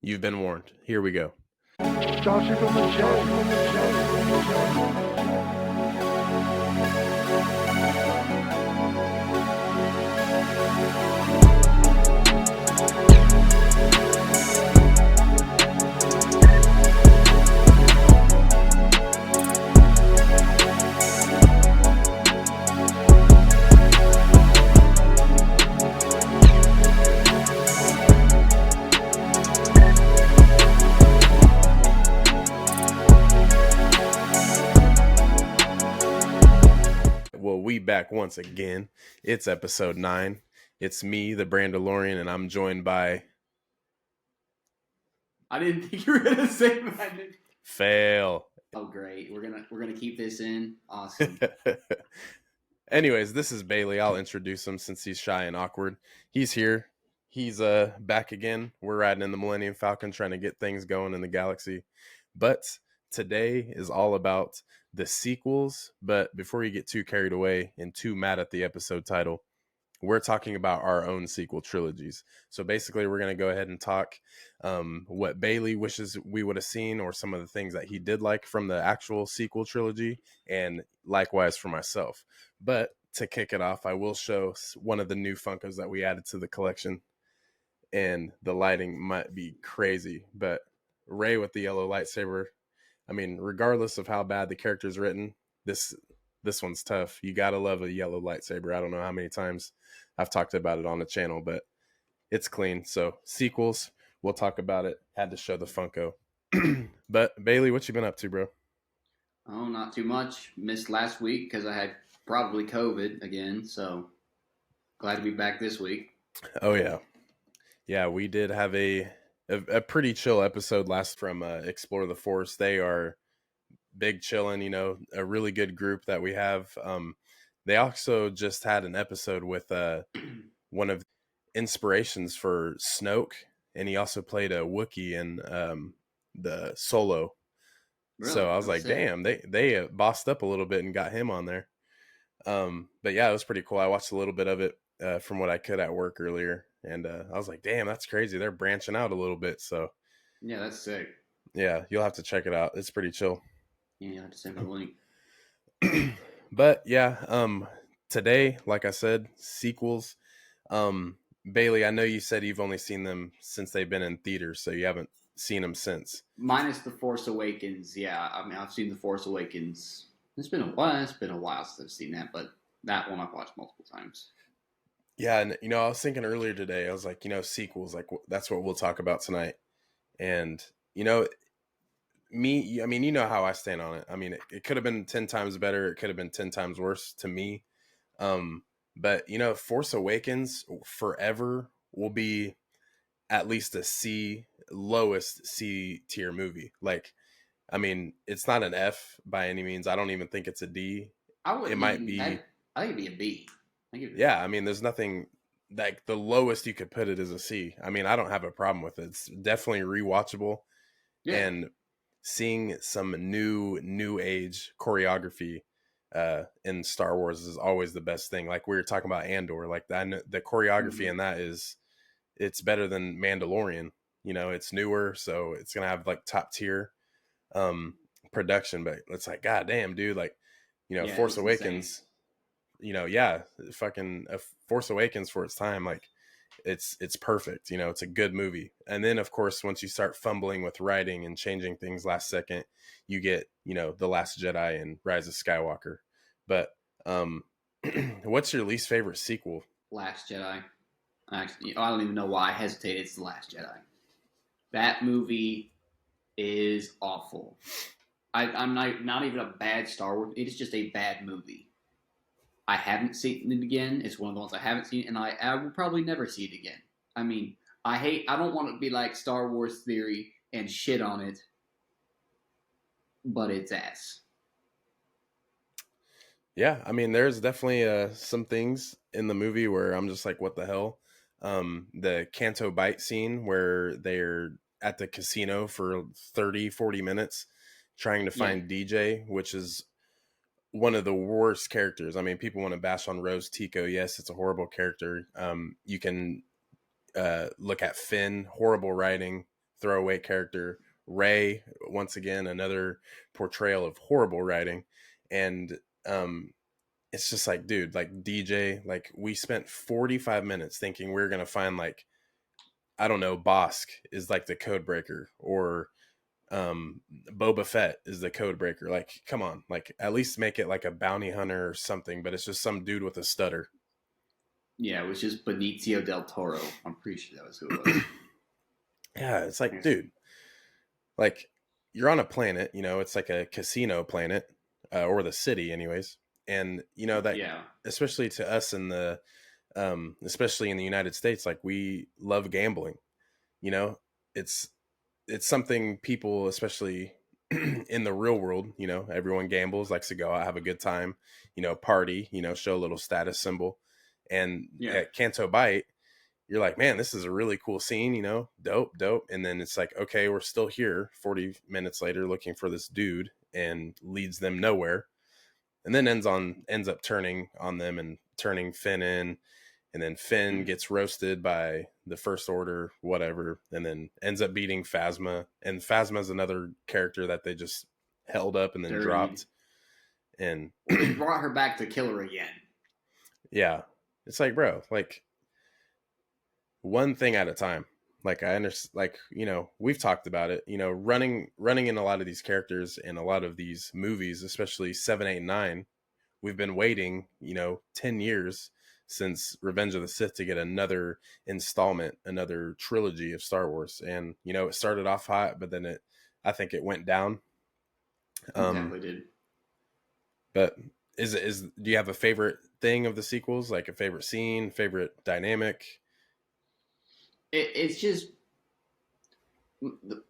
You've been warned. Here we go. Starship from the jet. Well, we back once again. It's episode 9. It's me, the Brandolorian, and I'm joined by I didn't think you were gonna say my name. Fail. Oh, great! We're gonna keep this in. Awesome. Anyways, this is Bailey. I'll introduce him since he's shy and awkward. He's here. He's back again. We're riding in the Millennium Falcon trying to get things going in the galaxy. But today is all about the sequels. But before you get too carried away and too mad at the episode title, we're talking about our own sequel trilogies. So basically, we're going to go ahead and talk what Bailey wishes we would have seen, or some of the things that he did like from the actual sequel trilogy, and likewise for myself. But to kick it off, I will show one of the new Funkos that we added to the collection, and the lighting might be crazy, but Rey with the yellow lightsaber, I mean, regardless of how bad the character's written, this one's tough. You gotta love a yellow lightsaber. I don't know how many times I've talked about it on the channel, but it's clean. So sequels, we'll talk about it. Had to show the Funko. But Bailey, what you been up to, bro? Oh, not too much. Missed last week because I had probably COVID again. So glad to be back this week. Oh yeah, we did have a pretty chill episode last from Explore the Force. They are big chillin', a really good group that we have. They also just had an episode with one of inspirations for Snoke, and he also played a Wookiee in the Solo. Really? So I was That's like, sick. damn, they bossed up a little bit and got him on there. But yeah, it was pretty cool. I watched a little bit of it from what I could at work earlier, and I was like, damn, that's crazy. They're branching out a little bit. So Yeah, that's sick. yeah, you'll have to check it out. It's pretty chill. Yeah, you have to send me the link. But yeah, today, like I said, sequels. Bailey, I know you said you've only seen them since they've been in theaters, so you haven't seen them since. Minus the Force Awakens. Yeah, I mean I've seen the Force Awakens. It's been a while. It's been a while since I've seen that, but that one I've watched multiple times. Yeah, and I was thinking earlier today, I was like, sequels, like that's what we'll talk about tonight. And me, I mean, you know how I stand on it. I mean, it could have been 10 times better. It could have been 10 times worse to me. But Force Awakens forever will be at least a C, lowest C tier movie. Like, I mean, it's not an F by any means. I don't even think it's a D. I wouldn't. It might even, be. I think it'd be a B. I think it'd be Yeah, I mean, there's nothing like the lowest you could put it is a C. I mean, I don't have a problem with it. It's definitely rewatchable, Yeah. and seeing some new age choreography in Star Wars is always the best thing. Like we were talking about Andor, like the choreography in that it's better than Mandalorian. It's newer, so it's gonna have like top tier production. But it's like, god damn, dude, like Yeah, Force it's Awakens. Yeah, fucking Force Awakens for its time, like it's perfect. It's a good movie. And then of course, once you start fumbling with writing and changing things last second, you get The Last Jedi and Rise of Skywalker. But what's your least favorite sequel? Last Jedi. Actually, I don't even know why I hesitated. It's The Last Jedi. That movie is awful. I'm not even a bad Star Wars. It is just a bad movie. I haven't seen it again. It's one of the ones I haven't seen, and I will probably never see it again. I mean, I don't want to be like Star Wars Theory and shit on it, but it's ass. Yeah, I mean, there's definitely some things in the movie where I'm just like, what the hell? The Canto Bite scene where they're at the casino for 30-40 minutes trying to find DJ, which is one of the worst characters. I mean, people want to bash on Rose Tico. Yes, it's a horrible character. You can look at Finn, horrible writing. throwaway character. Ray, once again, another portrayal of horrible writing. And it's just like, dude, like DJ, like we spent 45 minutes thinking we were going to find like, I don't know, Bosk is like the code breaker, or Boba Fett is the code breaker. Like, come on, like at least make it like a bounty hunter or something, but it's just some dude with a stutter. Yeah, it was just Benicio del Toro. I'm pretty sure that was who it was. Yeah, it's like, dude, like you're on a planet, you know, it's like a casino planet, or the city anyways. And you know that, Yeah. especially to us especially in the United States, like we love gambling, you know, it's something people, especially in the real world, you know, everyone gambles, likes to go out, have a good time, you know, party, you know, show a little status symbol. And Yeah. at Canto Bight, you're like, man, this is a really cool scene, you know, dope. And then it's like, okay, we're still here 40 minutes later looking for this dude, and leads them nowhere. And then ends up turning on them and turning Finn in. And then Finn gets roasted by the First Order, whatever, and then ends up beating Phasma. And Phasma's another character that they just held up and then dropped. And well, they brought her back to kill her again. Yeah. It's like, bro, like one thing at a time. Like I understand, like, you know, we've talked about it, you know, running in a lot of these characters in a lot of these movies, especially 7, 8, 9. We've been waiting, you know, 10 years since Revenge of the Sith to get another installment, another trilogy of Star Wars. And, you know, it started off hot, but then I think it went down. It definitely did. But do you have a favorite thing of the sequels? Like a favorite scene, favorite dynamic? It's just,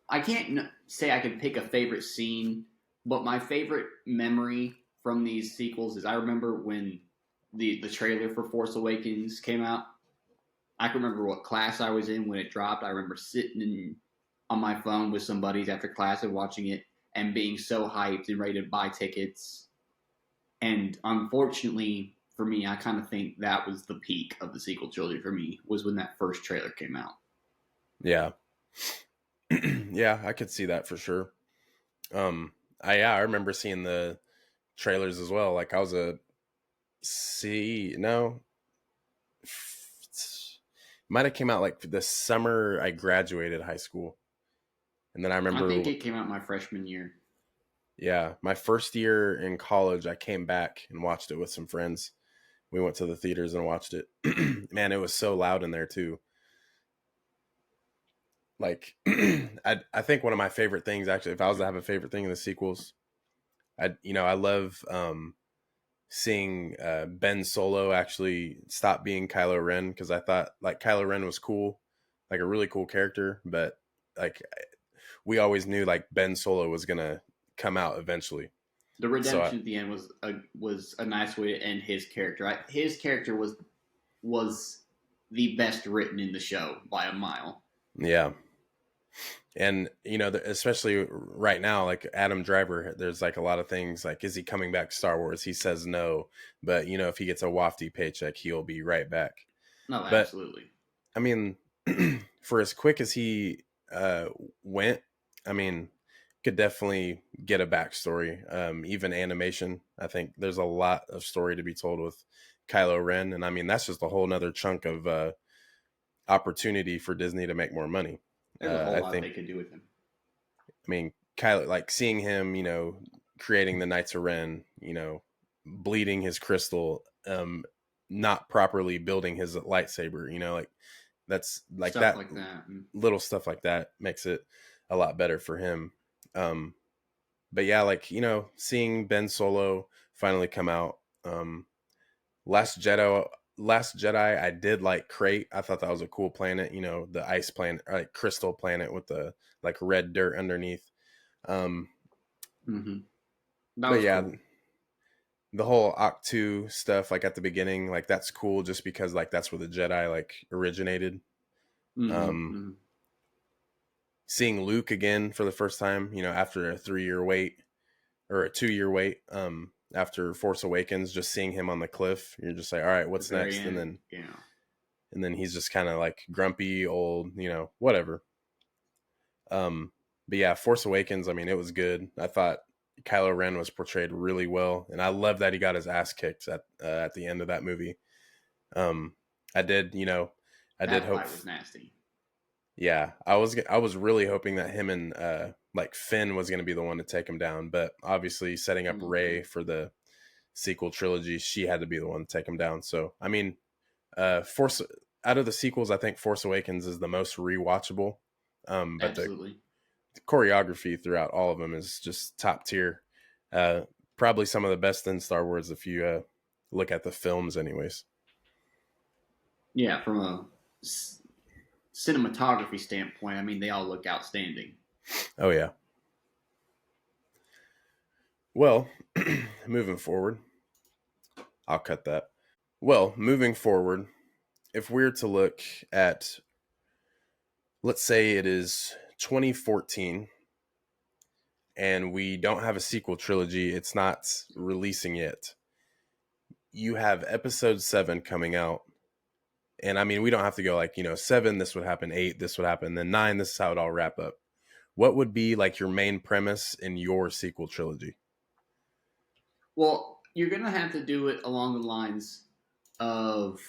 I can't say I can pick a favorite scene, but my favorite memory from these sequels is I remember when the trailer for Force Awakens came out. I can remember what class I was in when it dropped. I remember sitting on my phone with some buddies after class and watching it and being so hyped and ready to buy tickets. And unfortunately for me, I kind of think that was the peak of the sequel trilogy for me, was when that first trailer came out. Yeah. Yeah, I could see that for sure. I remember seeing the trailers as well. Like I was might have came out like the summer I graduated high school. And then I remember, I think it came out my freshman year. Yeah, my first year in college, I came back and watched it with some friends. We went to the theaters and watched it. Man, it was so loud in there too. Like, I think one of my favorite things, actually, if I was to have a favorite thing in the sequels, I love seeing Ben Solo actually stop being Kylo Ren, because I thought like Kylo Ren was cool, like a really cool character, but like we always knew like Ben Solo was gonna come out eventually. The redemption at the end was a nice way to end his character. His character was the best written in the show by a mile. Yeah. And, you know, especially right now, like Adam Driver, there's like a lot of things like, is he coming back to Star Wars? He says no. But, you know, if he gets a wafty paycheck, he'll be right back. No, but, absolutely. I mean, for as quick as he went, I mean, could definitely get a backstory. Even animation, I think there's a lot of story to be told with Kylo Ren. And I mean, that's just a whole nother chunk of opportunity for Disney to make more money. There's a whole lot they could do with him. I mean, Kylo, like seeing him, you know, creating the Knights of Ren, you know, bleeding his crystal, not properly building his lightsaber, you know, like that's like stuff like that. Little stuff like that makes it a lot better for him. But yeah, like, you know, seeing Ben Solo finally come out, Last Jedi, I did like Crate. I thought that was a cool planet, you know, the ice planet, like crystal planet with the like red dirt underneath. But yeah, cool. The whole Octu stuff, like at the beginning, like that's cool just because like that's where the Jedi like originated. Seeing Luke again for the first time, you know, after a 3-year wait or a 2-year wait, after Force Awakens, just seeing him on the cliff, you're just like, all right, what's next? And then he's just kind of like grumpy old, you know, whatever. Um, but yeah, Force Awakens, I mean, it was good. I thought Kylo Ren was portrayed really well, and I love that he got his ass kicked at the end of that movie. Um, I did, I did That hope. fight was nasty. Yeah, I was really hoping that him and like Finn was going to be the one to take him down, but obviously setting up Mm-hmm. Rey for the sequel trilogy, she had to be the one to take him down. So I mean, Force out of the sequels, I think Force Awakens is the most rewatchable. But the Absolutely. choreography throughout all of them is just top tier. Uh, Probably some of the best in Star Wars if you look at the films, anyways. Yeah, from a cinematography standpoint, I mean, they all look outstanding. Oh yeah. Well, moving forward, I'll cut that. Well, moving forward, if we're to look at, let's say it is 2014 and we don't have a sequel trilogy, it's not releasing yet. You have episode 7 coming out. And I mean, we don't have to go like, 7, this would happen, 8, this would happen, then 9, this is how it all wrap up. What would be like your main premise in your sequel trilogy? Well, you're going to have to do it along the lines of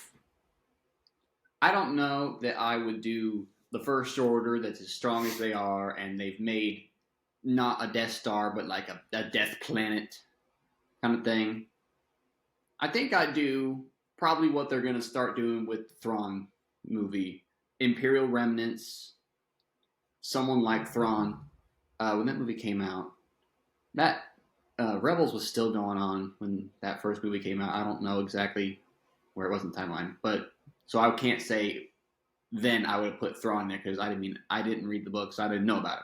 I don't know that I would do the First Order that's as strong as they are, and they've made not a Death Star, but like a Death Planet kind of thing. I think I do probably what they're going to start doing with the Thrawn movie Imperial Remnants, someone like Thrawn. When that movie came out, that Rebels was still going on when that first movie came out. I don't know exactly where it was in the timeline, but so I can't say then I would have put Thrawn there because I didn't read the book, so I didn't know about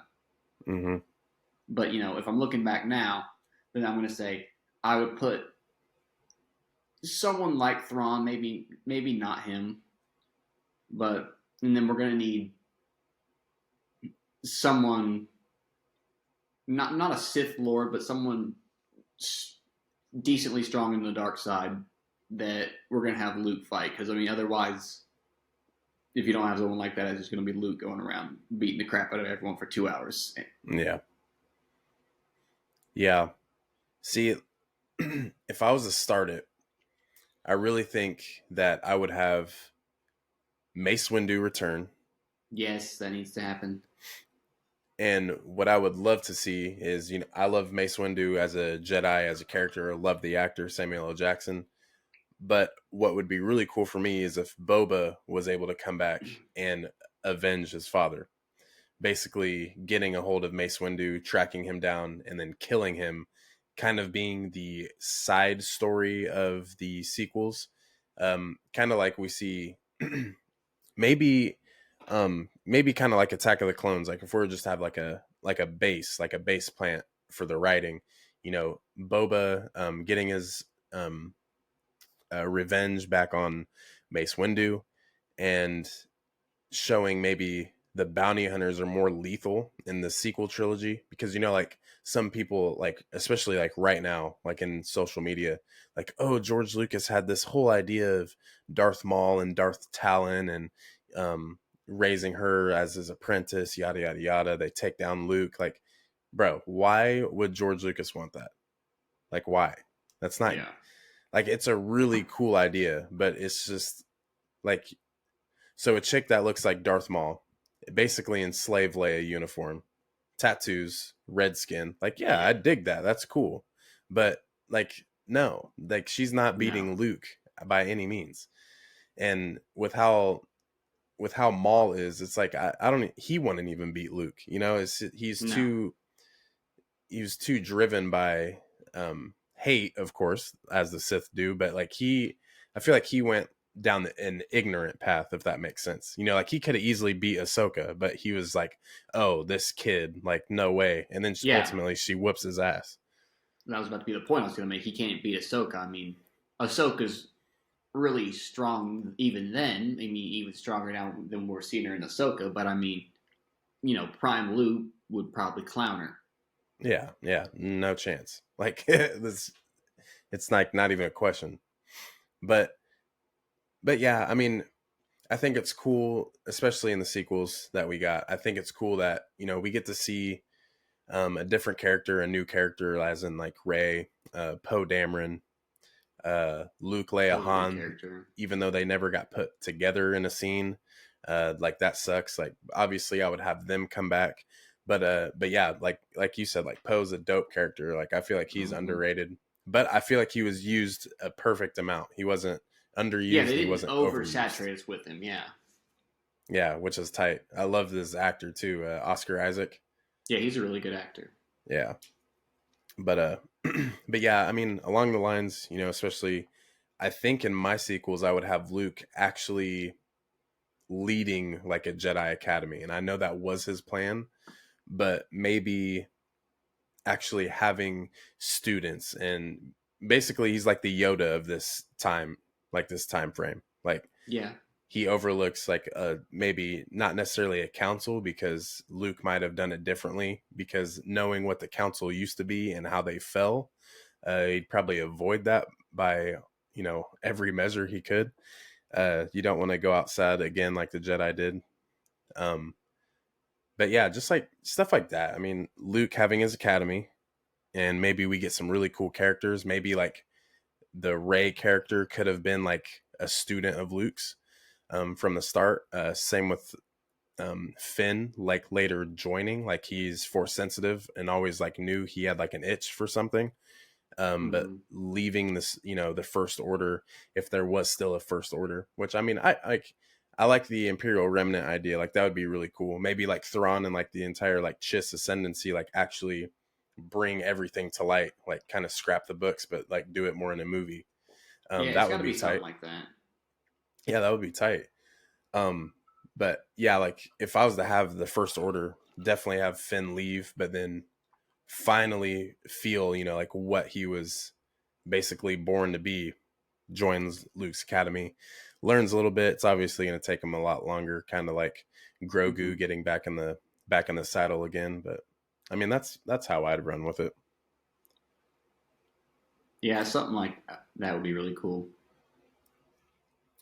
it. Mm-hmm. But if I'm looking back now, then I'm going to say I would put someone like Thrawn, maybe not him, but and then we're going to need someone not a Sith Lord, but someone decently strong in the dark side that we're going to have Luke fight because I mean otherwise if you don't have someone like that, it's just going to be Luke going around beating the crap out of everyone for 2 hours. Yeah. Yeah. See, if I was to start it, I really think that I would have Mace Windu return. Yes, that needs to happen. And what I would love to see is, I love Mace Windu as a Jedi, as a character. I love the actor, Samuel L. Jackson. But what would be really cool for me is if Boba was able to come back and avenge his father. Basically getting a hold of Mace Windu, tracking him down, and then killing him, kind of being the side story of the sequels. Kind of like we see maybe maybe kind of like Attack of the Clones, like if we were just have like a base plant for the writing, Boba getting his revenge back on Mace Windu, and showing maybe the bounty hunters are more lethal in the sequel trilogy, because like some people, like especially like right now, like in social media, like, oh, George Lucas had this whole idea of Darth Maul and Darth Talon, and raising her as his apprentice, yada yada yada. They take down Luke. Like, bro, why would George Lucas want that? Like, why? That's not Yeah. like, it's a really cool idea, but it's just like, so a chick that looks like Darth Maul, basically in slave Leia uniform, tattoos, red skin. Like, yeah, I Yeah. dig that. That's cool. But like, no, like she's not No. beating Luke by any means. And with how Maul is, it's like I don't he wouldn't even beat Luke. It's No. he was too driven by hate, of course, as the Sith do, but like I feel like he went down an ignorant path, if that makes sense. Like he could have easily beat Ahsoka, but he was like, oh, this kid, like, no way. And then Yeah. ultimately she whoops his ass. That was about to be the point I was going to make. He can't beat Ahsoka. I mean, Ahsoka's really strong even then. I mean, even stronger now than we're seeing her in Ahsoka. But I mean, Prime Luke would probably clown her. Yeah, no chance. Like this, it's like not even a question. But yeah, I mean, I think it's cool, especially in the sequels that we got. I think it's cool that, we get to see a different character, a new character, as in like Rey, Poe Dameron, Luke, Leia, Poe's a good Han, character. even though they never got put together in a scene. Like that sucks. Like obviously I would have them come back. But yeah, like you said, like Poe's a dope character. Like I feel like he's underrated. But I feel like he was used a perfect amount. He wasn't Yeah, underused. they He didn't wasn't overused. oversaturate us with him. Yeah, Yeah, which is tight. I love this actor too, Oscar Isaac. yeah, he's a really good actor. Yeah, but but yeah, I mean, along the lines, especially, I think in my sequels, I would have Luke actually leading like a Jedi Academy, and I know that was his plan, but maybe actually having students, and basically he's like the Yoda of this time, like this time frame, like Yeah, he overlooks like maybe not necessarily a council, because Luke might have done it differently, because knowing what the council used to be and how they fell, he'd probably avoid that by every measure he could. You don't want to go outside again like the Jedi did. um but yeah, just like stuff like that. I mean, Luke having his academy, and maybe we get some really cool characters. Maybe like the Rey character could have been like a student of Luke's from the start. Same with Finn, like later joining, like he's force sensitive and always like knew he had like an itch for something. But leaving this, the First Order, if there was still a First Order, which I mean, I like the Imperial Remnant idea. Like that would be really cool. Maybe like Thrawn and like the entire like Chiss ascendancy, like actually bring everything to light, like kind of scrap the books, but like do it more in a movie. yeah, it's That got would to be be something tight. like that. Yeah, that would be tight. But yeah, like if I was to have the First Order, definitely have Finn leave, but then finally feel, like what he was basically born to be, joins Luke's academy, learns a little bit. It's obviously going to take him a lot longer, kind of like Grogu getting back in the saddle again. But I mean, that's how I'd run with it. Yeah, something like that would be really cool.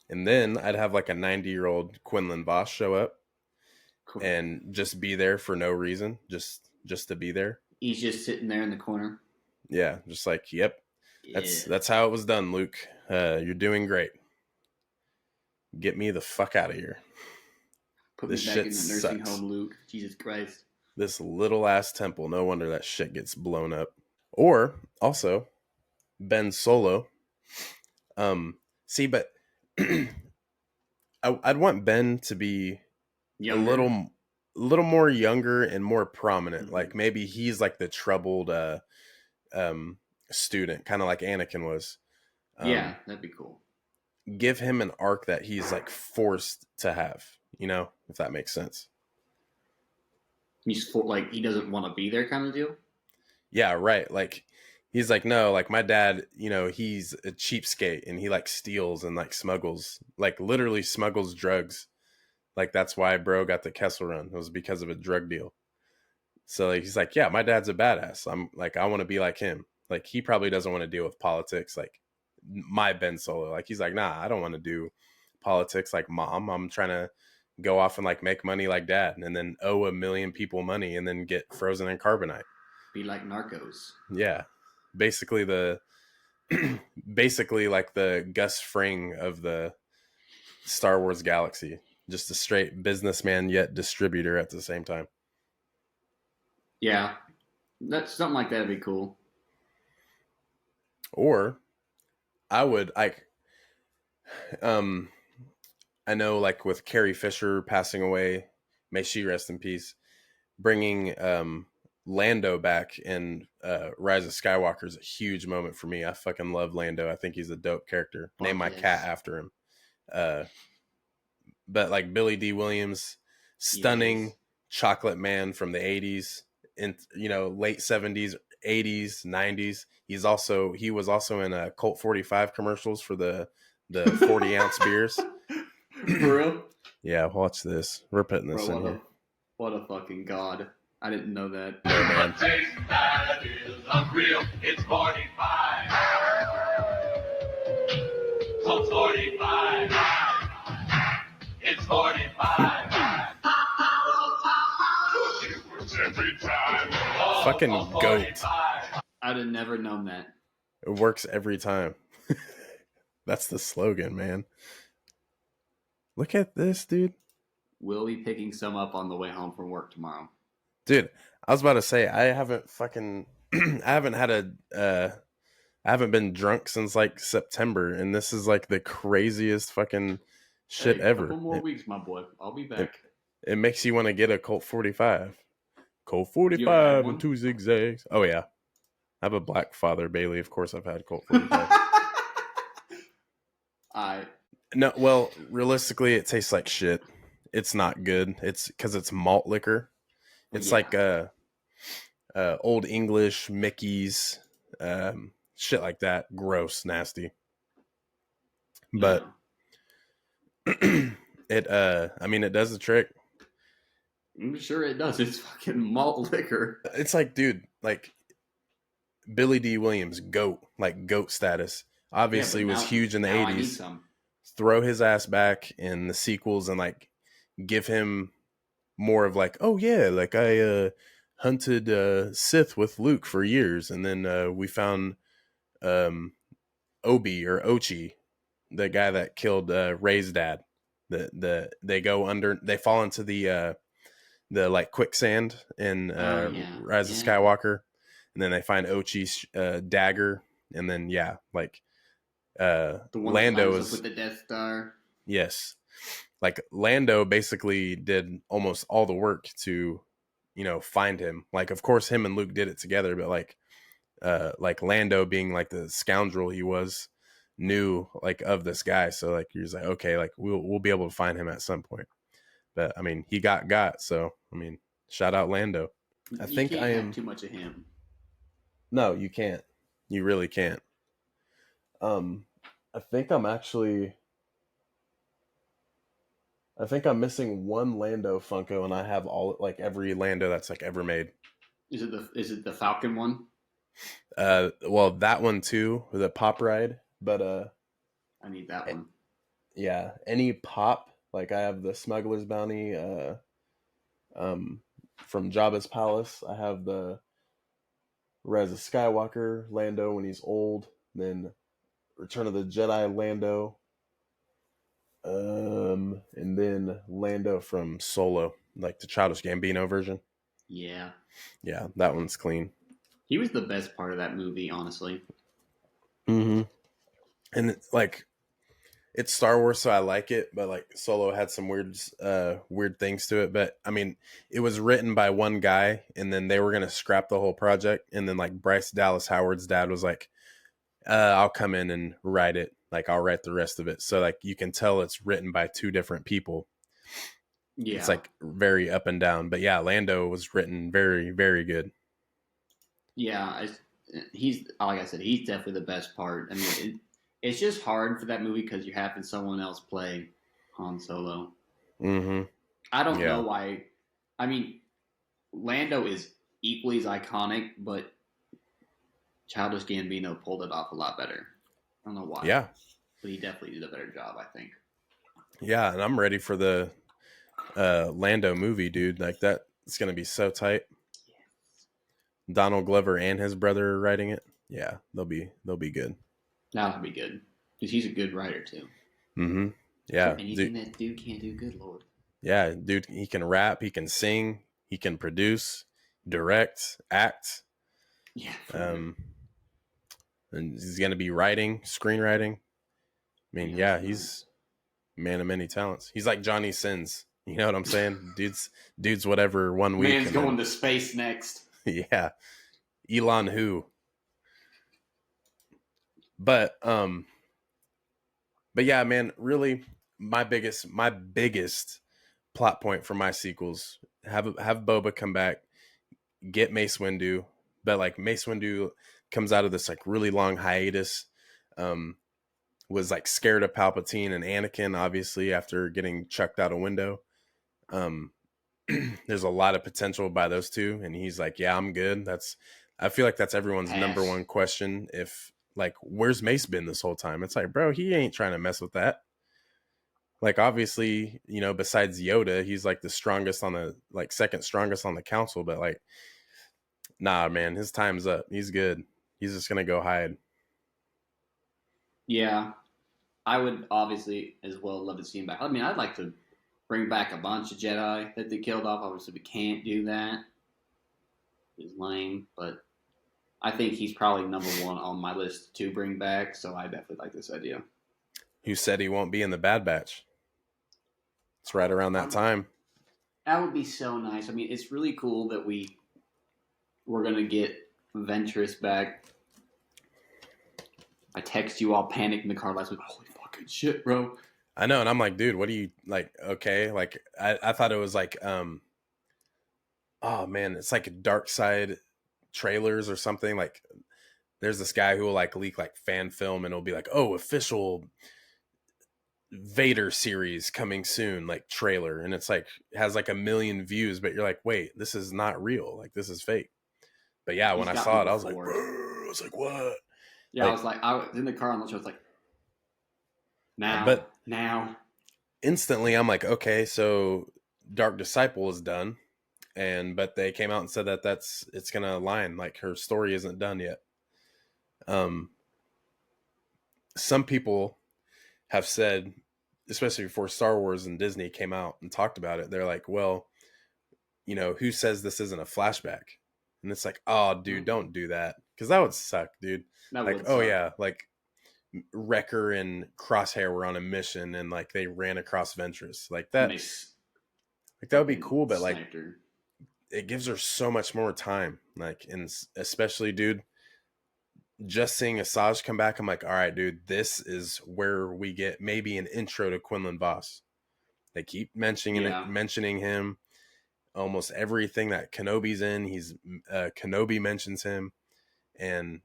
And then I'd have like a 90-year-old Quinlan Voss show up Cool. and just be there for no reason, just to be there. He's just sitting there in the corner. Yeah, just like, yep, Yeah. that's how it was done, Luke. You're doing great. Get me the fuck out of here. Put This me back shit in the nursing sucks. home, Luke. Jesus Christ. This little ass temple. No wonder that shit gets blown up. Or also Ben Solo. See, but I'd want Ben to be Younger. a little more younger and more prominent. Like maybe he's like the troubled student, kind of like Anakin was. Yeah, that'd be cool. Give him an arc that he's like forced to have, if that makes sense. He's like he doesn't want to be there, kind of deal. Yeah, right. Like he's like, no, like my dad, he's a cheapskate and he like steals and like smuggles, like literally smuggles drugs. Like that's why bro got the Kessel Run. It was because of a drug deal. So like he's like, yeah, my dad's a badass. I'm like, I want to be like him. Like he probably doesn't want to deal with politics like my Ben Solo. Like he's like, nah, I don't want to do politics like mom. I'm trying to go off and like make money like dad, and then owe a million people money and then get frozen in carbonite. Be like Narcos. Yeah, basically basically like the Gus Fring of the Star Wars galaxy. Just a straight businessman yet distributor at the same time. Yeah, that's something like that'd be cool. Or I would I know like with Carrie Fisher passing away, may she rest in peace, bringing Lando back in Rise of Skywalker is a huge moment for me. I fucking love Lando. I think he's a dope character. Name my cat after him. But like Billy D. Williams, stunning chocolate man from the 80s, in late 70s, 80s, 90s. He was also in Colt 45 commercials for the 40-ounce beers. For real? Yeah, watch this. We're putting this in here. What a fucking god. I didn't know that. No, man. Taste that is unreal. It's 45. Colt 45. 45. It works every time. Fucking goat. I'd have never known that. It works every time. That's the slogan, man. Look at this, dude. We'll be picking some up on the way home from work tomorrow. Dude, I was about to say I haven't fucking I haven't had I haven't been drunk since like September, and this is like the craziest fucking shit ever. Couple more weeks, my boy. I'll be back. It makes you want to get a Colt 45. Colt You ever had 45 one? and 2 zigzags. Oh yeah. I have a black father, Bailey. Of course I've had Colt 45. No, well, realistically it tastes like shit. It's not good. It's because it's malt liquor. It's like Old English, Mickey's, shit like that. Gross, nasty. But it does the trick. I'm sure it does. It's fucking malt liquor. It's like, dude, like Billy D. Williams, GOAT, like GOAT status. Obviously was huge in the 80s. Throw his ass back in the sequels and like give him more of like, oh yeah, like I hunted Sith with Luke for years, and then we found Obi or Ochi, the guy that killed Rey's dad. They fall into the like quicksand in Rise of Skywalker, and then they find Ochi's dagger, and then the one Lando is with the Death Star. Yes, like Lando basically did almost all the work to, find him. Like, of course, him and Luke did it together, but like Lando being like the scoundrel he was, knew like of this guy. So like he was like, okay, like we'll be able to find him at some point. But I mean, he got. So I mean, shout out Lando. I think I am too much of him. No, you can't. You really can't. I think I'm missing one Lando Funko, and I have every Lando that's like ever made. Is it the Falcon one? Well, that one too, the pop ride, but I need that one. Yeah, any pop, like I have the Smuggler's Bounty from Jabba's Palace. I have the Rise of Skywalker Lando when he's old, then Return of the Jedi Lando, and then Lando from Solo, like the Childish Gambino version. Yeah, that one's clean. He was the best part of that movie, honestly. Mm-hmm. And like, it's Star Wars, so I like it, but like Solo had some weird things to it. But I mean, it was written by one guy, and then they were gonna scrap the whole project, and then like Bryce Dallas Howard's dad was like, I'll come in and write it. Like, I'll write the rest of it. So like you can tell it's written by two different people. Yeah, it's like very up and down. But yeah, Lando was written very, very good. Yeah, he's, like I said, he's definitely the best part. I mean, it's just hard for that movie because you're having someone else play Han Solo. Mm-hmm. I don't know why. I mean, Lando is equally as iconic, but Childish Gambino pulled it off a lot better. I don't know why. Yeah. But he definitely did a better job, I think. Yeah, and I'm ready for the Lando movie, dude. Like, that, it's going to be so tight. Donald Glover and his brother are writing it. Yeah, they'll be good. That'll be good. Because he's a good writer, too. Mm-hmm. Yeah. So anything that dude can't do, good Lord. Yeah, dude, he can rap, he can sing, he can produce, direct, act. Yeah. And he's going to be writing, screenwriting. I mean, he's a man of many talents. He's like Johnny Sins. You know what I'm saying? dude's whatever 1 week. Man's going to space next. Yeah. Elon who. But yeah, man, really my biggest plot point for my sequels, have Boba come back, get Mace Windu, but like Mace Windu comes out of this like really long hiatus, was like scared of Palpatine and Anakin, obviously, after getting chucked out a window. There's a lot of potential by those two, and he's like, yeah, I'm good. I feel like that's everyone's number one question. If like, where's Mace been this whole time? It's like, bro, he ain't trying to mess with that. Like, obviously, besides Yoda, he's like the strongest on the, like, second strongest on the council, but like, nah, man, his time's up. He's good. He's just gonna go hide. Yeah, I would obviously as well love to see him back. I mean, I'd like to bring back a bunch of Jedi that they killed off. Obviously, we can't do that. It's lame, but I think he's probably number one on my list to bring back. So I definitely like this idea. Who said he won't be in the Bad Batch? It's right around that time. That would be so nice. I mean, it's really cool that we're gonna get Ventress back. I text you all panicked in the car last week. Holy fucking shit, bro! I know, and I'm like, dude, what do you like? Okay, like I thought it was like, oh man, it's like dark side trailers or something. Like, there's this guy who will like leak like fan film, and it'll be like, oh, official Vader series coming soon, like trailer, and it's like has like 1 million views, but you're like, wait, this is not real. Like, this is fake. But yeah, when He's I got saw me it, I was like, before. I was like, what? Yeah, Like, I was in the car on the show. I was like, but now. instantly I'm like, okay, so Dark Disciple is done, but they came out and said that it's gonna align, like her story isn't done yet. Some people have said, especially before Star Wars and Disney came out and talked about it, they're like, well, who says this isn't a flashback? And it's like, oh, dude, don't do that, because that would suck, dude. That Like, would oh suck. yeah, like Wrecker and Crosshair were on a mission and like they ran across Ventress, like that. Like, that would be cool, but like Sniper. it gives her so much more time. Like, and especially, dude, just seeing Asajj come back, I'm like, all right, dude, this is where we get maybe an intro to Quinlan Vos. They keep mentioning him. Almost everything that Kenobi's in, Kenobi mentions him, and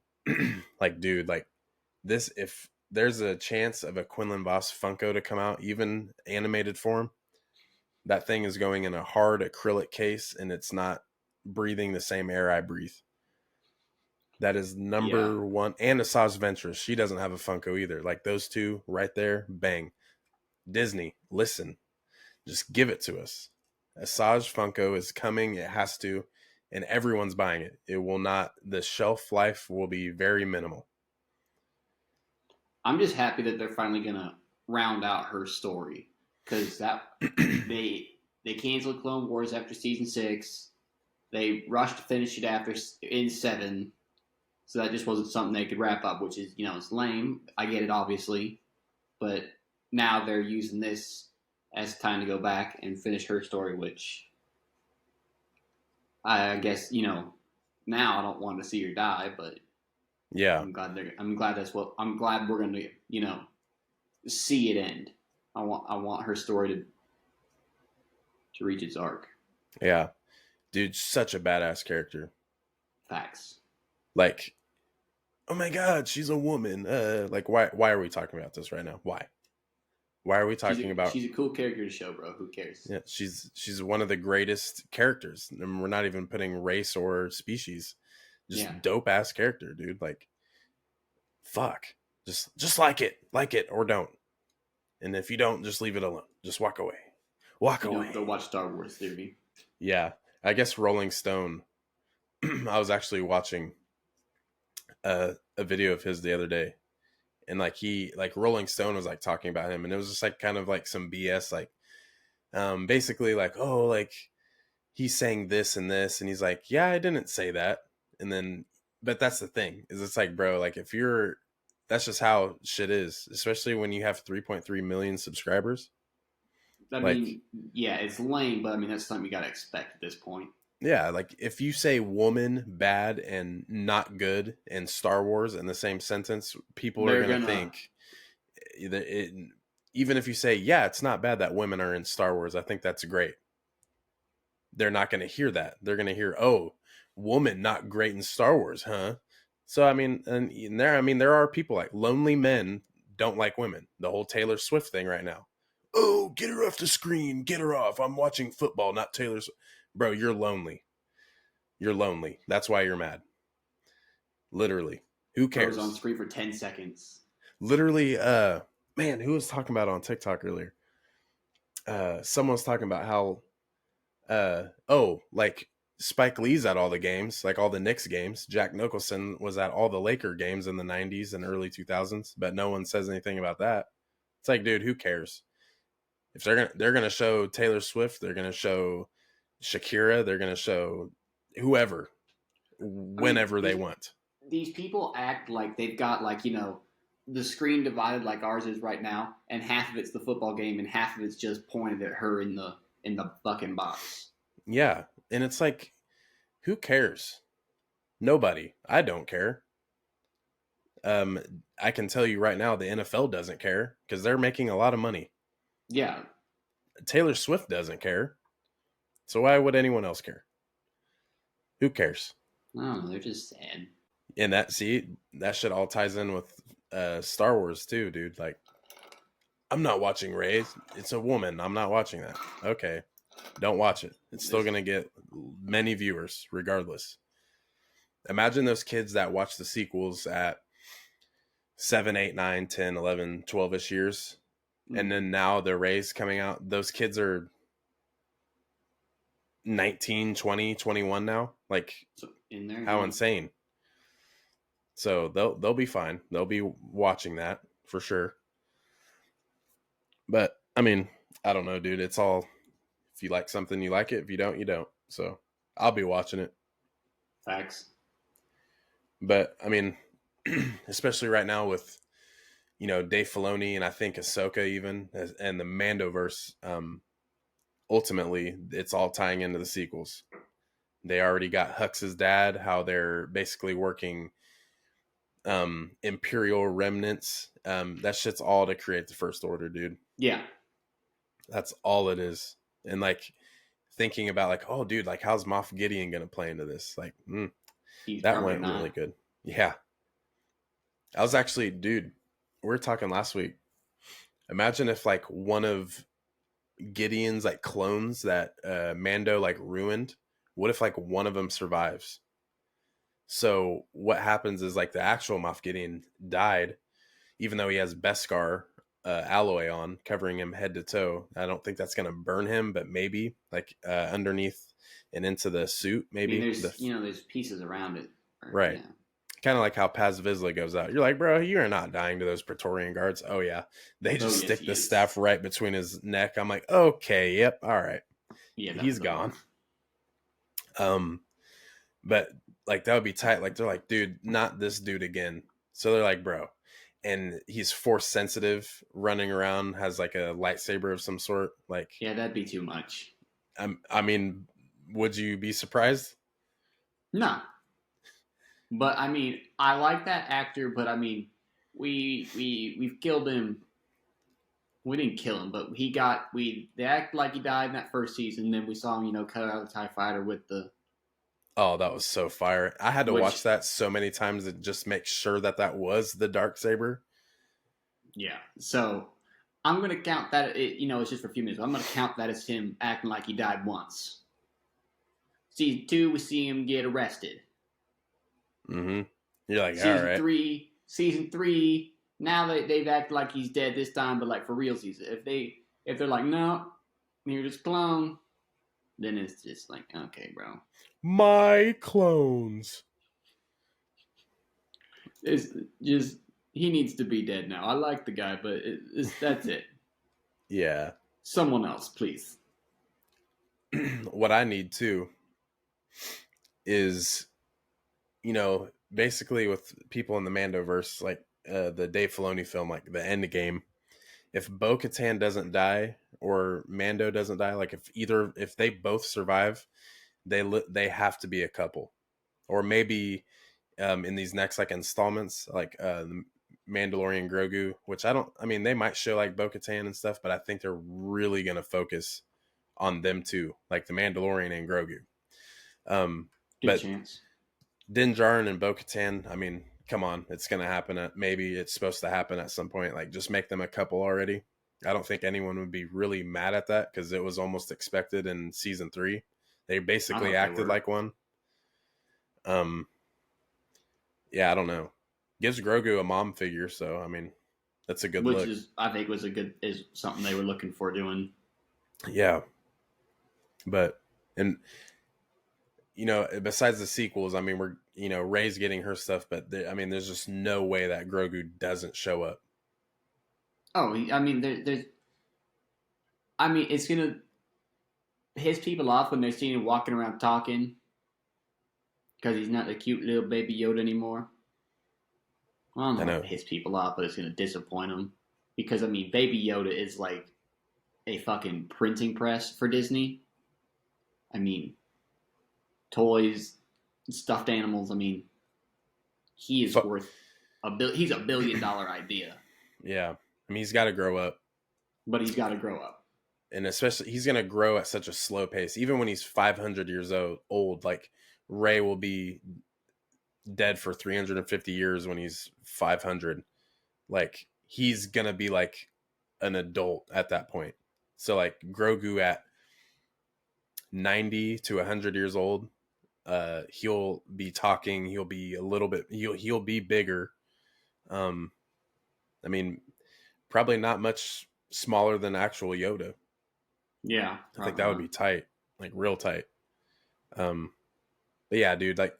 like, dude, like this, if there's a chance of a Quinlan Vos Funko to come out, even animated form, that thing is going in a hard acrylic case, and it's not breathing the same air I breathe. That is number one. And Asajj Ventress, she doesn't have a Funko either. Like, those two right there, bang. Disney, listen, just give it to us. Asajj Funko is coming. It has to, and everyone's buying it. It will not. The shelf life will be very minimal. I'm just happy that they're finally gonna round out her story, because that they canceled Clone Wars after season 6. They rushed to finish it in 7. So that just wasn't something they could wrap up, which is, it's lame. I get it, obviously. But now they're using this as time to go back and finish her story, which I guess, now I don't want to see her die, but yeah, I'm glad we're going to, see it end. I want her story to reach its arc. yeah, dude, such a badass character. Facts. Like, oh my god, she's a woman. Like, why are we talking about this right now? Why are we talking about? She's a cool character to show, bro. Who cares? Yeah, she's one of the greatest characters, and we're not even putting race or species. Just dope ass character, dude. Like, fuck, just like it or don't. And if you don't, just leave it alone. Just walk away. Away. Go watch Star Wars Theory. Yeah, I guess Rolling Stone. I was actually watching a video of his the other day, and like Rolling Stone was like talking about him, and it was just like kind of like some BS, like basically like, oh, like he's saying this and this, and he's like, yeah, I didn't say that. And then, but that's the thing, is it's like, bro, like that's just how shit is, especially when you have 3.3 million subscribers. I mean, yeah, it's lame, but I mean, that's something you gotta expect at this point. Yeah, like if you say woman, bad, and not good in Star Wars in the same sentence, people are going to think that even if you say, yeah, it's not bad that women are in Star Wars, I think that's great. They're not going to hear that. They're going to hear, oh, woman not great in Star Wars, huh? So, I mean, there are people like lonely men don't like women. The whole Taylor Swift thing right now. Oh, get her off the screen. Get her off. I'm watching football, not Taylor Swift. Bro, you're lonely. You're lonely. That's why you're mad. Literally. Who cares? On screen for 10 seconds. Literally, man, who was talking about it on TikTok earlier? someone was talking about how like Spike Lee's at all the games, like all the Knicks games. Jack Nicholson was at all the Laker games in the 90s and early 2000s, but no one says anything about that. It's like, dude, who cares? If they're gonna show Taylor Swift, they're gonna show Shakira, they're gonna show whoever, whenever they want. These people act like they've got like, the screen divided like ours is right now, and half of it's the football game and half of it's just pointed at her in the fucking box. Yeah, and it's like, who cares? Nobody. I don't care. I can tell you right now, the NFL doesn't care because they're making a lot of money. Yeah. Taylor Swift doesn't care. So why would anyone else care? Who cares? I don't know. They're just sad. And that shit all ties in with Star Wars too, dude. Like, I'm not watching Rey. It's a woman. I'm not watching that. Okay. Don't watch it. It's still going to get many viewers regardless. Imagine those kids that watch the sequels at 7, 8, 9, 10, 11, 12-ish years. And then now the Rey's coming out. Those kids are 19, 20, 21 now. Like, in there, how insane. So they'll be fine. They'll be watching that for sure. But, I mean, I don't know, dude. It's all, if you like something, you like it. If you don't, you don't. So I'll be watching it. Facts. But, I mean, especially right now with, Dave Filoni and I think Ahsoka even, and the Mandoverse, ultimately, it's all tying into the sequels. They already got Hux's dad, how they're basically working Imperial remnants. That shit's all to create the First Order, dude. Yeah. That's all it is. And, like, thinking about, like, oh, dude, like, how's Moff Gideon going to play into this? Like, that went really good. Yeah. I was actually, dude, we were talking last week. Imagine if, like, one of Gideon's, like, clones that Mando, like, ruined, what if, like, one of them survives? So what happens is, like, the actual Moff Gideon died, even though he has Beskar alloy on, covering him head to toe. I don't think that's going to burn him, but maybe, like, underneath and into the suit, maybe. I mean, there's pieces around it. Right. Yeah. Kind of like how Paz Vizsla goes out. You're like, bro, you're not dying to those Praetorian guards. Oh, yeah. They just stick the staff right between his neck. I'm like, okay, yep, all right. Yeah, he's gone. But, like, that would be tight. Like, they're like, dude, not this dude again. So they're like, bro. And he's force sensitive, running around, has, like, a lightsaber of some sort. Like, yeah, that'd be too much. I mean, would you be surprised? No. But, I mean, I like that actor, but, I mean, we've killed him. We didn't kill him, but they act like he died in that first season, and then we saw him, cut out of the TIE fighter with the... Oh, that was so fire. I had to watch that so many times to just make sure that was the Darksaber. Yeah, so I'm going to count that, it's just for a few minutes. I'm going to count that as him acting like he died once. Season 2, we see him get arrested. Mm-hmm. You're like, all right. Season 3, now they've acted like he's dead this time, but like for real season. If they're like, no, you're just clone, then it's just like, okay, bro. My clones. It's just, he needs to be dead now. I like the guy, but that's it. Yeah. Someone else, please. What I need too is, basically with people in the Mandoverse, like the Dave Filoni film, like the End Game, if Bo-Katan doesn't die or Mando doesn't die, like if they both survive, they have to be a couple. Or maybe in these next, like, installments, like the Mandalorian Grogu, which they might show, like, Bo-Katan and stuff, but I think they're really going to focus on them too, like the Mandalorian and Grogu. But chance. Din Djarin and Bo-Katan, come on, it's going to happen maybe it's supposed to happen at some point. Like, just make them a couple already. I don't think anyone would be really mad at that because it was almost expected in season 3. They basically acted like one. Yeah, I don't know. Gives Grogu a mom figure, so that's a good look. I think is something they were looking for doing. Yeah, but and besides the sequels, I mean, we're Rey's getting her stuff, but I mean, there's just no way that Grogu doesn't show up. Oh, I mean, there's. I mean, it's gonna piss people off when they're seeing him walking around talking because he's not the cute little baby Yoda anymore. I don't I know know. what piss people off, but it's gonna disappoint them because I mean, Baby Yoda is like a fucking printing press for Disney. I mean, toys, stuffed animals. I mean, he is worth he's $1 billion idea, Yeah, I mean, he's got to grow up, but he's got to grow up. and especially he's gonna grow at such a slow pace. Even when he's 500 years old, like Rey will be dead for 350 years when he's 500. Like he's gonna be like an adult at that point. So like Grogu at 90 to 100 years old, he'll be talking. He'll be a little bit. He'll be bigger. Um, I mean, probably not much smaller than actual Yoda. Yeah, I think that would be tight, like real tight. But yeah, dude, like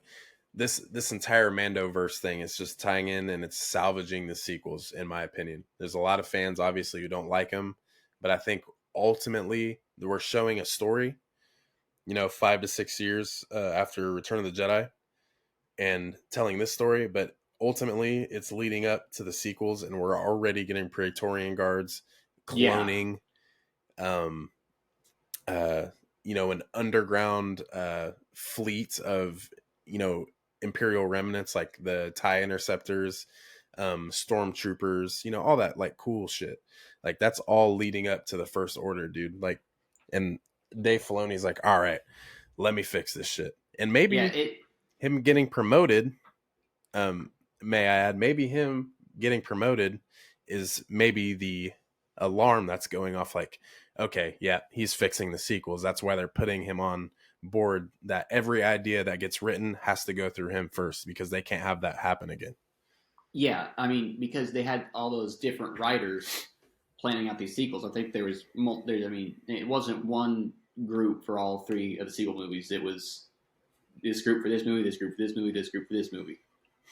this entire Mandoverse thing is just tying in and it's salvaging the sequels, in my opinion. There's a lot of fans, obviously, who don't like them, but I think ultimately we're showing a story. 5 to 6 years after Return of the Jedi, and telling this story, but ultimately it's leading up to the sequels, and we're already getting Praetorian guards, yeah, cloning, um, uh, an underground fleet of Imperial remnants like the TIE interceptors, stormtroopers, all that like cool shit. Like that's all leading up to the First Order, dude. Like, and Dave Filoni's like, all right, let me fix this shit, and yeah. maybe him getting promoted. May I add, maybe him getting promoted is maybe the alarm that's going off. Like, okay, yeah, he's fixing the sequels. That's why they're putting him on board. That every idea that gets written has to go through him first because they can't have that happen again. Yeah, I mean, because they had all those different writers planning out these sequels. I think there was, I mean, it wasn't one group for all three of the sequel movies. It was this group for this movie, this group for this movie, this group for this movie.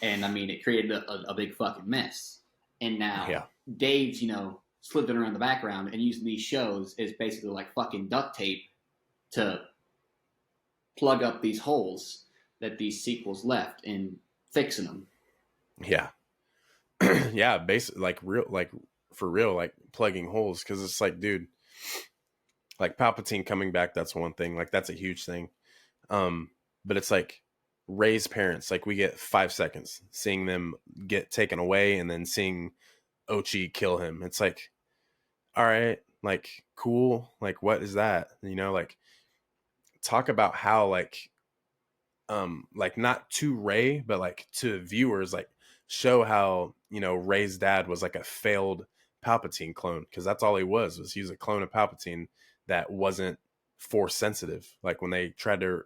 And I mean, it created a big fucking mess. And now Yeah. Dave's, slipping around the background and using these shows as basically like fucking duct tape to plug up these holes that these sequels left and fixing them. Yeah. Yeah, basically like real, like for real, like plugging holes. Cause it's like, dude, like Palpatine coming back, that's one thing. Like that's a huge thing. But it's like Rey's parents, like we get 5 seconds seeing them get taken away and then seeing Ochi kill him. It's like, all right, like cool. Like what is that? Like talk about how like not to Rey, but like to viewers, like show how, Rey's dad was like a failed Palpatine clone, because that's all he was he was a clone of Palpatine that wasn't force sensitive. Like when they tried to,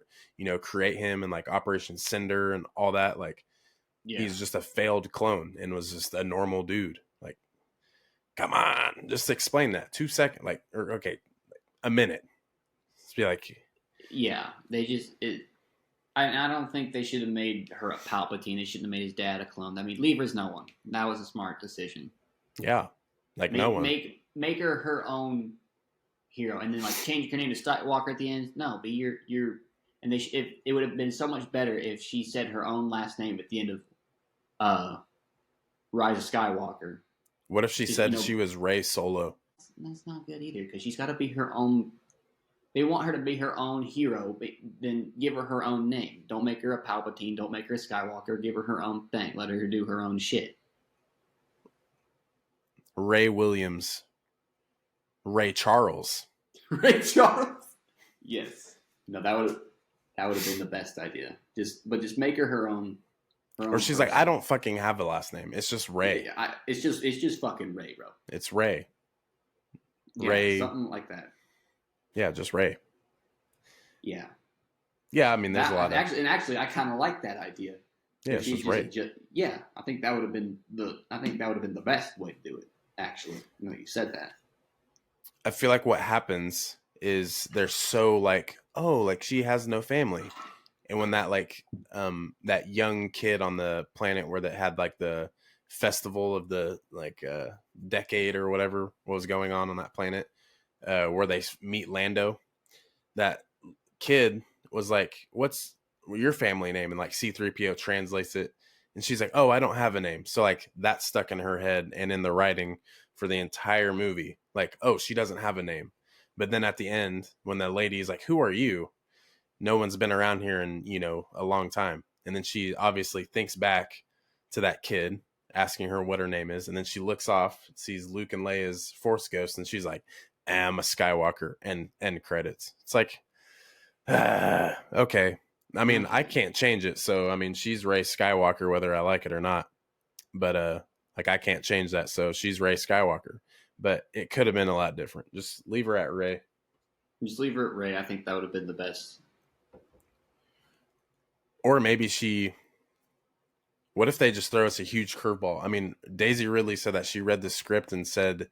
create him and like Operation Cinder and all that, like he's just a failed clone and was just a normal dude. Like, come on, just explain that 2 seconds, like, or okay, a minute. Just be like, yeah, they just I don't think they should have made her a Palpatine. They shouldn't have made his dad a clone. I mean, leave her as no one. That was a smart decision. yeah, like no one. Make her her own hero, and then like change her name to Skywalker at the end. No, be your. And it would have been so much better if she said her own last name at the end of Rise of Skywalker. What if she said she was Rey Solo? That's not good either, because she's got to be her own. They want her to be her own hero, but then give her her own name. Don't make her a Palpatine. Don't make her a Skywalker. Give her her own thing. Let her do her own shit. Ray Williams. Ray Charles. Ray Charles. Yes. No, that would have been the best idea. Just make her own. Or she's person. Like, I don't fucking have a last name. It's just Ray. Yeah, it's just fucking Ray, bro. It's Ray. Yeah, Ray. Something like that. Yeah, just Ray. Yeah. Yeah, I mean, there's a lot actually, I kind of like that idea. Yeah, it's just Ray. Yeah, I think that would have been the best way to do it. Actually, you said that. I feel like what happens is they're so like, oh, like she has no family. And when that like that young kid on the planet where that had like the festival of the like decade or whatever was going on that planet, where they meet Lando, that kid was like, what's your family name? And like C-3PO translates it, and she's like, oh, I don't have a name. So like that stuck in her head and in the writing for the entire movie, like, oh, she doesn't have a name. But then at the end, when the lady's like, who are you? No one's been around here in, a long time. And then she obviously thinks back to that kid asking her what her name is, and then she looks off, sees Luke and Leia's Force ghost, and she's like, I'm a Skywalker, and end credits. It's like, okay. I mean, I can't change it, so I mean, she's Rey Skywalker whether I like it or not. But like I can't change that, so she's Rey Skywalker. But it could have been a lot different. Just leave her at Rey. Just leave her at Rey. I think that would have been the best. Or maybe she. What if they just throw us a huge curveball? I mean, Daisy Ridley said that she read the script and said,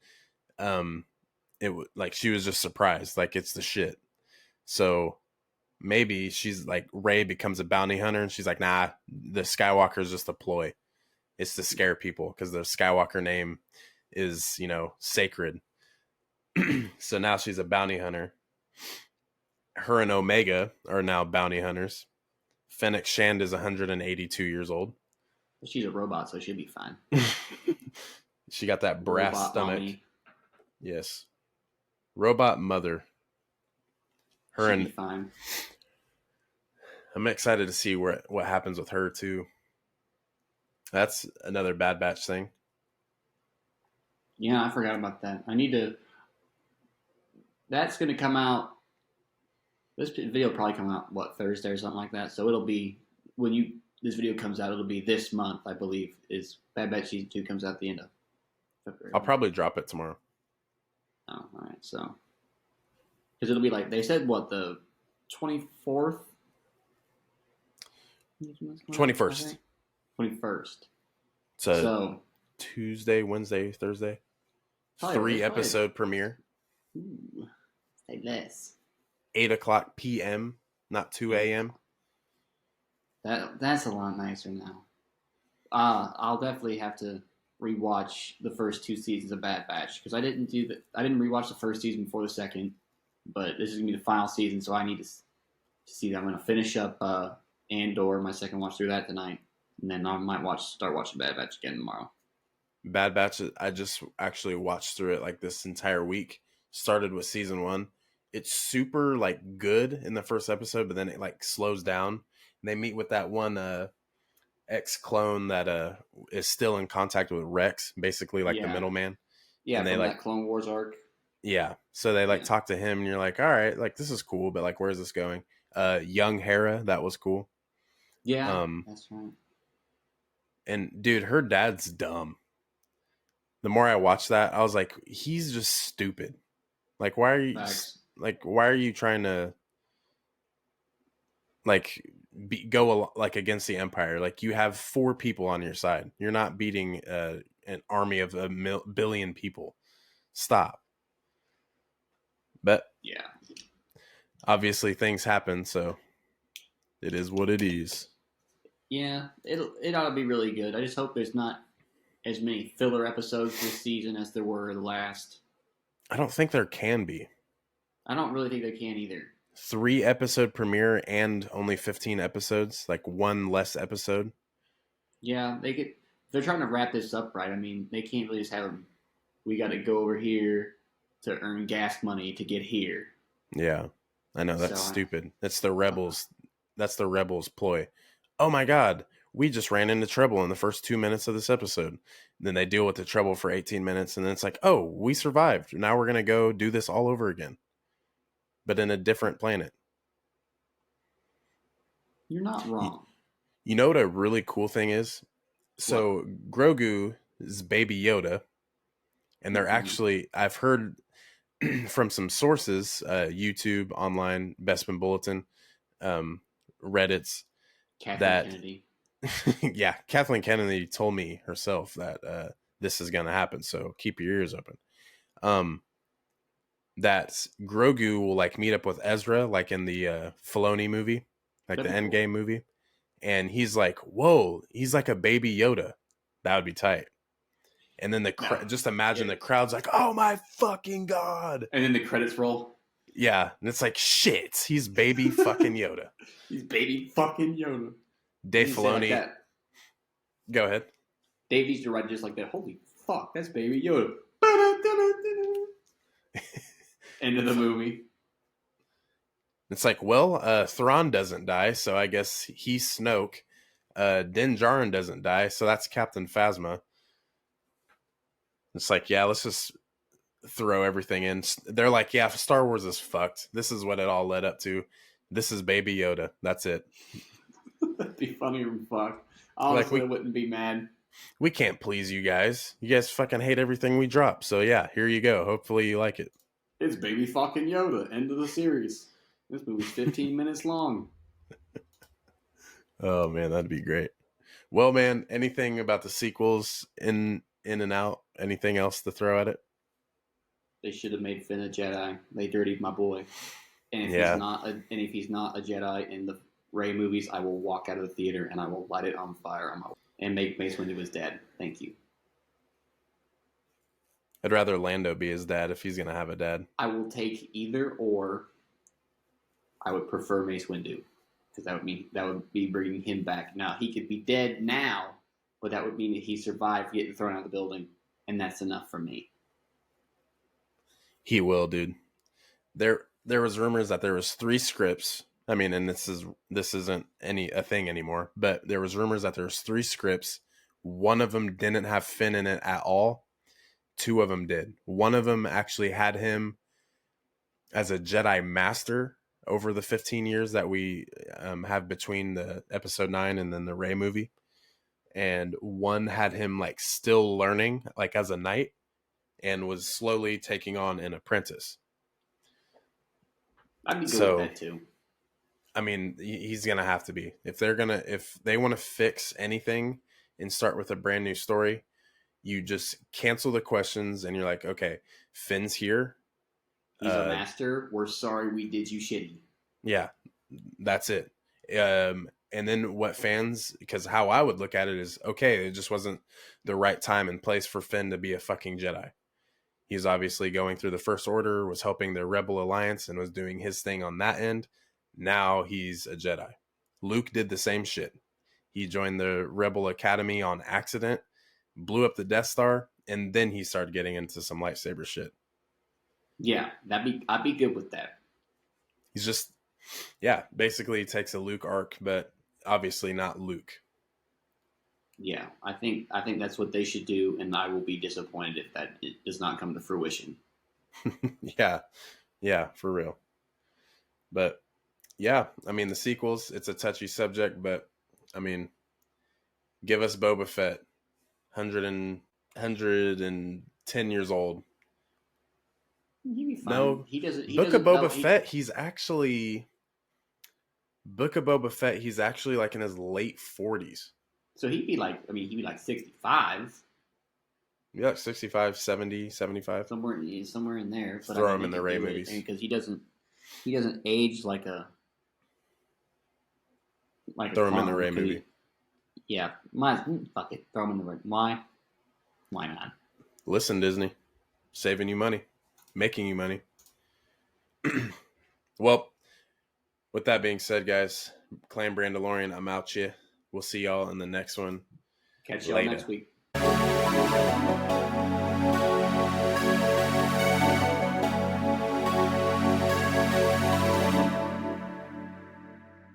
like she was just surprised, like it's the shit. So maybe she's like Rey becomes a bounty hunter, and she's like, nah, the Skywalker is just a ploy. It's to scare people because the Skywalker name is, sacred. So now she's a bounty hunter. Her and Omega are now bounty hunters. Fennec Shand is 182 years old. She's a robot, so she'll be fine. She got that brass Robot stomach. mommy. Yes. Robot mother. Her She'll and be fine. I'm excited to see what happens with her too. That's another Bad Batch thing. Yeah, I forgot about that. I need to. That's going to come out. This video will probably come out Thursday or something like that. So it'll be when this video comes out. It'll be this month, I believe. Is Bad Batch season 2 comes out at the end of February. I'll probably drop it tomorrow. Oh, all right. So because it'll be like they said, the 24th, 21st. 21st. So Tuesday, Wednesday, Thursday. 3-episode premiere. Ooh, say less. 8:00 p.m., not 2 a.m. That's a lot nicer now. I'll definitely have to rewatch the first 2 seasons of Bad Batch because I didn't do that. I didn't rewatch the first season before the second, but this is gonna be the final season, so I need to see that. I'm gonna finish up Andor, my second watch through that tonight, and then I might start watching Bad Batch again tomorrow. Bad Batch, I just actually watched through it like this entire week. Started with season 1. It's super like good in the first episode, but then it like slows down. And they meet with that one ex-clone that is still in contact with Rex, basically like the middleman. Yeah, and they from like that Clone Wars arc. Yeah, so they like talk to him, and you're like, all right, like this is cool, but like where's this going? Young Hera, that was cool. Yeah, that's right. And dude, her dad's dumb. The more I watched that, I was like, he's just stupid. Like, why are you trying to like go like against the Empire? Like, you have 4 people on your side. You're not beating an army of a billion people. Stop. But yeah, obviously things happen, so it is what it is. Yeah, it ought to be really good. I just hope there's not as many filler episodes this season as there were the last. I don't think there can be. I don't really think they can either. 3-episode premiere and only 15 episodes, like one less episode. Yeah, if they're trying to wrap this up right. I mean, they can't really just have them. We got to go over here to earn gas money to get here. Yeah, I know that's stupid. That's the rebels. That's the rebels' ploy. Oh my God, we just ran into trouble in the first 2 minutes of this episode. Then they deal with the trouble for 18 minutes, and then it's like, oh, we survived. Now we're gonna go do this all over again, but in a different planet. You're not wrong. You know what a really cool thing is? So Grogu is Baby Yoda, and they're actually, I've heard from some sources, YouTube, online, Bespin Bulletin, Reddit's, Kennedy. Yeah, Kathleen Kennedy told me herself that this is going to happen, so keep your ears open. that Grogu will like meet up with Ezra, like in the Filoni movie, like That'd the be cool. Endgame movie, and he's like, "Whoa, he's like a baby Yoda." That would be tight. And then just imagine the crowd's like, "Oh my fucking god!" And then the credits roll. Yeah, and it's like, "Shit, he's baby fucking Yoda." He's baby fucking Yoda. Dave You say it like Filoni, that. go ahead. Dave needs to write just like that. Holy fuck, that's baby Yoda. End of the movie. It's like, well, Thrawn doesn't die, so I guess he's Snoke. Din Djarin doesn't die, so that's Captain Phasma. It's like, yeah, let's just throw everything in. They're like, yeah, Star Wars is fucked. This is what it all led up to. This is Baby Yoda. That's it. That'd be funny as fuck. Honestly, Like I wouldn't be mad. we can't please you guys. You guys fucking hate everything we drop. So yeah, here you go. Hopefully you like it. It's baby fucking Yoda. End of the series. This movie's 15 minutes long. Oh man, that'd be great. Well, man, anything about the sequels in and out? Anything else to throw at it? They should have made Finn a Jedi. They dirtied my boy. And if Yeah. he's not a Jedi in the Rey movies, I will walk out of the theater and I will light it on fire on my and make Mace Windu his dad. Thank you. I'd rather Lando be his dad if he's gonna have a dad. I will take either or. I would prefer Mace Windu because that would be bringing him back. Now he could be dead now, but that would mean that he survived getting thrown out of the building, and that's enough for me. He will, dude. There was rumors that there was 3 scripts. I mean, and this isn't a thing anymore, but there was rumors that there was 3 scripts. One of them didn't have Finn in it at all. 2 of them did. One of them actually had him as a Jedi Master over the 15 years that we have between the episode 9 and then the Rey movie. And one had him like still learning like as a knight and was slowly taking on an apprentice. I'd be good with that too. I mean, he's going to have to be. If they want to fix anything and start with a brand new story, you just cancel the questions and you're like, okay, Finn's here. He's a master. We're sorry we did you shitty. Yeah, that's it. And then what fans, because how I would look at it is, okay, it just wasn't the right time and place for Finn to be a fucking Jedi. He's obviously going through the First Order, was helping the Rebel Alliance, and was doing his thing on that end. Now he's a Jedi. Luke did the same shit. He joined the Rebel Academy on accident, blew up the Death Star, and then he started getting into some lightsaber shit. Yeah, I'd be good with that. He's just, yeah, basically he takes a Luke arc, but obviously not Luke. Yeah, I think that's what they should do, and I will be disappointed if that does not come to fruition. Yeah, for real. But yeah, I mean the sequels, it's a touchy subject, but I mean, give us Boba Fett, 110 years old. He'd be fine. No, he doesn't. Book of Boba Fett, he's actually like in his late 40s. So he'd be like 65. Yeah, 65, 70, 75. Somewhere in there. But throw him in the Rey movies. Because he doesn't age like a throw him in the Rey movie. Yeah, fuck it. Throw him in the Rey. Why not? Listen, Disney, saving you money, making you money. Well, with that being said, guys, Clan Brandolorian, I'm out you. We'll see y'all in the next one. Catch y'all next week.